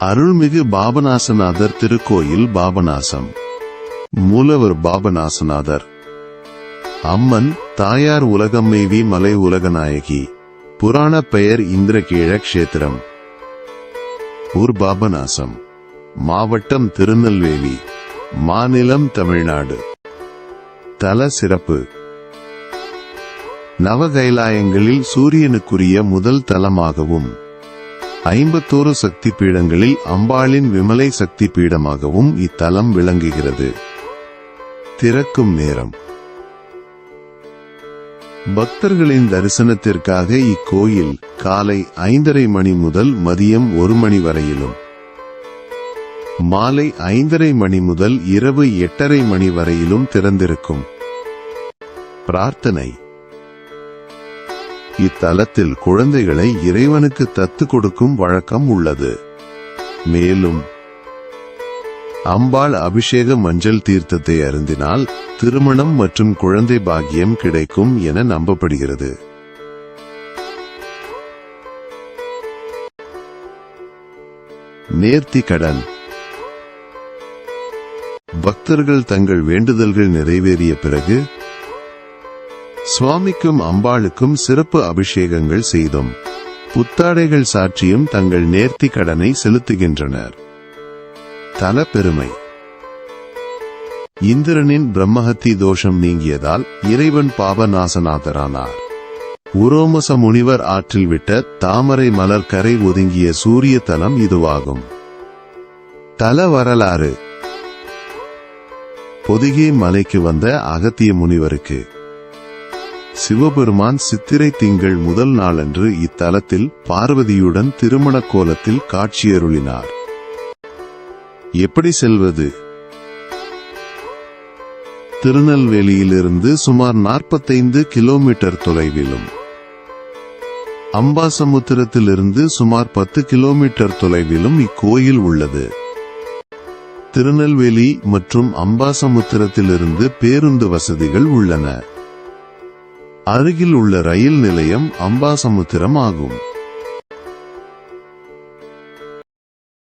அருள்மிகு பாபநாசநாதர் திருக்கோயில் பாபநாசம். மூலவர் பாபநாசநாதர். அம்மன் தாயார் உலகம்மேவி மலை உலகநாயகி. புராண பெயர் இந்திரகீழ கஷேத்திரம். ஊர் பாபநாசம். மாவட்டம் திருநெல்வேலி. மாநிலம் தமிழ்நாடு. தல சிறப்பு. நவகைலாயங்களில் சூரியனுக்குரிய முதல் தலமாகவும் 51 சக்தி பீடங்களில் அம்பாளின் விமலை சக்தி பீடமாகவும் இத்தலம் விளங்குகிறது. திறக்கும் நேரம். பக்தர்களின் தரிசனத்திற்காக இக்கோயில் காலை 5:30 மணி முதல் மதியம் 1 மணி வரையிலும், மாலை 5:30 மணி முதல் இரவு 8:30 மணி வரையிலும் திறந்திருக்கும். பிரார்த்தனை. இத்தலத்தில் குழந்தைகளை இறைவனுக்கு தத்து கொடுக்கும் வழக்கம் உள்ளது. மேலும் அம்பாள் அபிஷேக மஞ்சள் தீர்த்தத்தை அருந்தினால் திருமணம் மற்றும் குழந்தை பாக்கியம் கிடைக்கும் என நம்பப்படுகிறது. நேர்த்தி கடன். பக்தர்கள் தங்கள் வேண்டுதல்கள் நிறைவேறிய பிறகு சுவாமிக்கும் அம்பாளுக்கும் சிறப்பு அபிஷேகங்கள் செய்தும் புத்தாடைகள் சாற்றியும் தங்கள் நேர்த்தி கடனை செலுத்துகின்றனர். தல பெருமை. இந்திரனின் பிரம்மஹத்தி தோஷம் நீங்கியதால் இறைவன் பாபநாசநாதரானார். உரோமச முனிவர் ஆற்றில் விட்ட தாமரை மலர் கரை ஒதுங்கிய சூரிய தலம் இதுவாகும். தல வரலாறு. பொதிகை மலைக்கு வந்த அகத்திய முனிவருக்கு சிவபெருமான் சித்திரை திங்கள் முதல் நாளன்று இத்தலத்தில் பார்வதியுடன் திருமண கோலத்தில் காட்சியருளினார். எப்படி செல்வது? திருநெல்வேலியிலிருந்து சுமார் 45 கிலோமீட்டர் தொலைவிலும், அம்பாசமுத்திரத்திலிருந்து சுமார் 10 கிலோமீட்டர் தொலைவிலும் இக்கோயில் உள்ளது. திருநெல்வேலி மற்றும் அம்பாசமுத்திரத்திலிருந்து பேருந்து வசதிகள் உள்ளன. அருகில் உள்ள ரயில் நிலையம் அம்பாசமுத்திரம் ஆகும்.